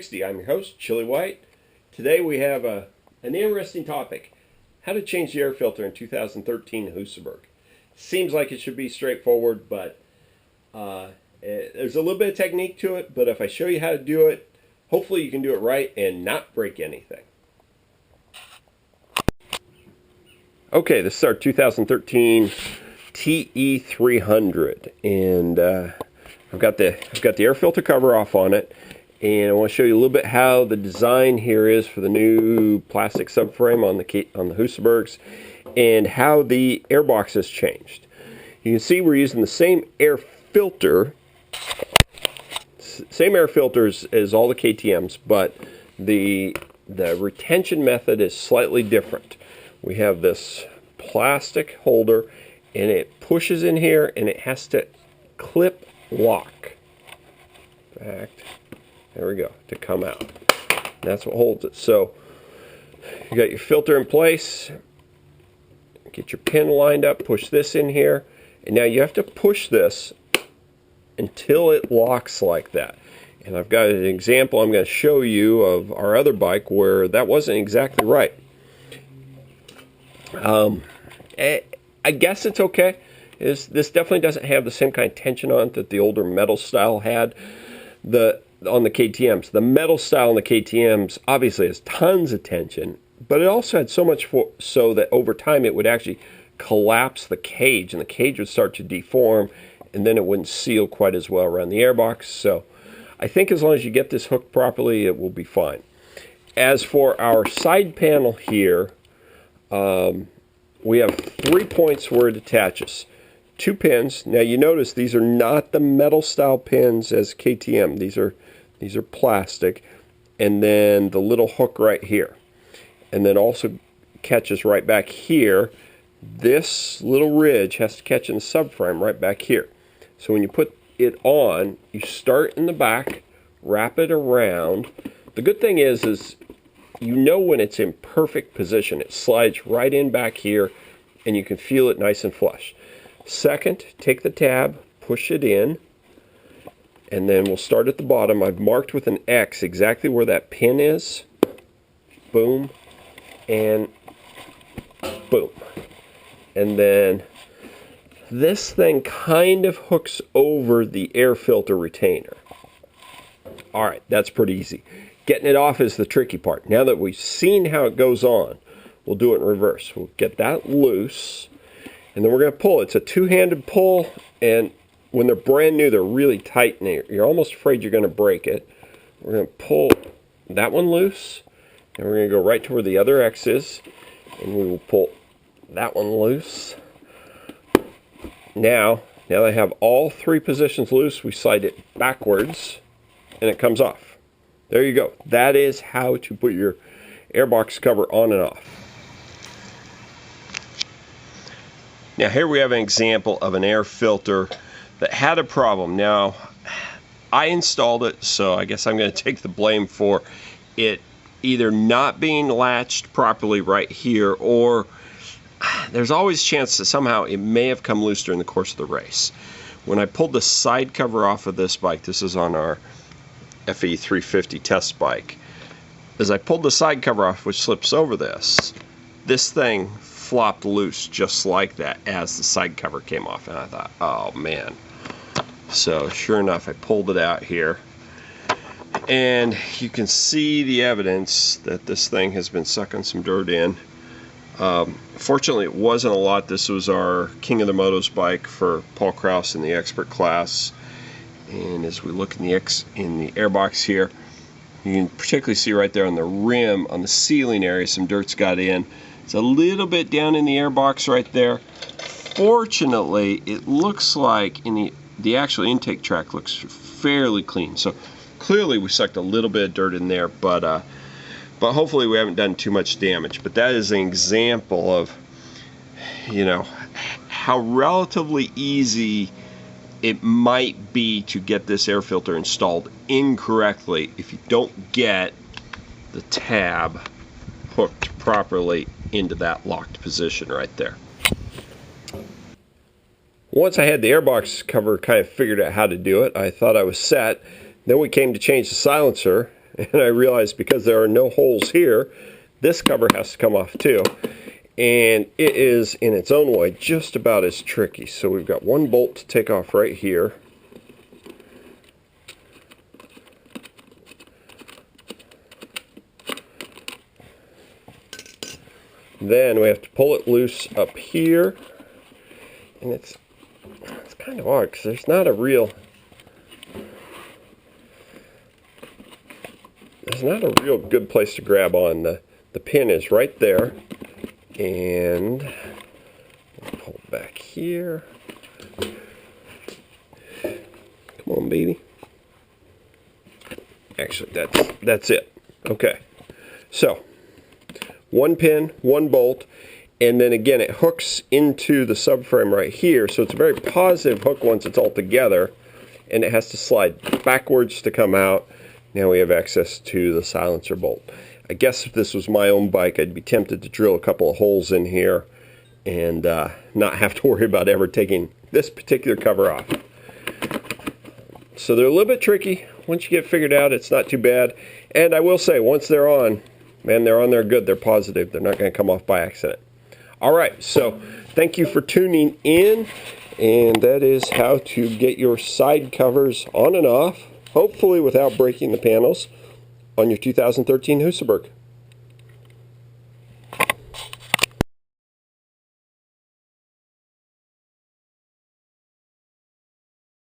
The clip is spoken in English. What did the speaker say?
360. I'm your host, Chili White. Today we have an interesting topic: how to change the air filter in 2013 Husaberg. Seems like it should be straightforward, but there's a little bit of technique to it. But if I show you how to do it, hopefully you can do it right and not break anything. Okay, this is our 2013 TE300, and I've got the air filter cover off on it, and I want to show you a little bit how the design here is for the new plastic subframe on the Husabergs, and how the airbox has changed. You can see we're using the same air filter, as all the KTMs, but the retention method is slightly different. We have this plastic holder, and it pushes in here, and it has to clip lock. In fact, there we go, to come out. That's what holds it. So you got your filter in place, get your pin lined up, push this in here, and now you have to push this until it locks like that. And I've got an example I'm going to show you of our other bike where that wasn't exactly right. I guess it's okay. This definitely doesn't have the same kind of tension on it that the older metal style had on the KTMs. The metal style on the KTMs obviously has tons of tension, but it also had so much so that over time it would actually collapse the cage, and the cage would start to deform, and then it wouldn't seal quite as well around the airbox. So I think as long as you get this hooked properly, it will be fine. As for our side panel here, we have 3 points where it attaches. 2 pins. Now you notice these are not the metal style pins as KTM. These are plastic. And then the little hook right here. And then also catches right back here. This little ridge has to catch in the subframe right back here. So when you put it on, you start in the back, wrap it around. The good thing is you know when it's in perfect position. It slides right in back here, and you can feel it nice and flush. Second, take the tab, push it in, and then we'll start at the bottom. I've marked with an X exactly where that pin is. Boom, and boom. And then this thing kind of hooks over the air filter retainer. All right, that's pretty easy. Getting it off is the tricky part. Now that we've seen how it goes on, we'll do it in reverse. We'll get that loose, and then we're going to pull. It's a two-handed pull, and when they're brand new, they're really tight, and you're almost afraid you're going to break it. We're going to pull that one loose, and we're going to go right to where the other X is, and we will pull that one loose. Now that I have all 3 positions loose, we slide it backwards, and it comes off. There you go. That is how to put your airbox cover on and off. Now here we have an example of an air filter that had a problem. Now I installed it, so I guess I'm going to take the blame for it either not being latched properly right here, or there's always a chance that somehow it may have come loose during the course of the race. When I pulled the side cover off of this bike, this is on our FE 350 test bike, as I pulled the side cover off, which slips over this thing flopped loose just like that as the side cover came off, and I thought, oh man. So sure enough, I pulled it out here, and you can see the evidence that this thing has been sucking some dirt in. Fortunately, it wasn't a lot. This was our King of the Motos bike for Paul Krause in the expert class. And as we look in the airbox here, you can particularly see right there on the rim, on the sealing area, some dirt's got in. It's a little bit down in the airbox right there. Fortunately, it looks like in the actual intake track looks fairly clean. So clearly we sucked a little bit of dirt in there, but hopefully we haven't done too much damage. But that is an example of, how relatively easy it might be to get this air filter installed incorrectly if you don't get the tab hooked properly into that locked position right there. Once I had the airbox cover kind of figured out how to do it, I thought I was set. Then we came to change the silencer, And I realized because there are no holes here, this cover has to come off too. And it is, in its own way, just about as tricky. So we've got one bolt to take off right here. Then we have to pull it loose up here. And it's kind of odd because there's not a real good place to grab on. The pin is right there. And pull it back here. Come on, baby. Actually, that's it. Okay. So, one pin, one bolt, and then again it hooks into the subframe right here, so it's a very positive hook once it's all together, and it has to slide backwards to come out. Now we have access to the silencer bolt. I guess if this was my own bike, I'd be tempted to drill a couple of holes in here and not have to worry about ever taking this particular cover off. So they're a little bit tricky. Once you get figured out, it's not too bad. And I will say, once they're on, man, they're on there good. They're positive. They're not going to come off by accident. All right, so thank you for tuning in. And that is how to get your side covers on and off, hopefully without breaking the panels, on your 2013 Husaberg.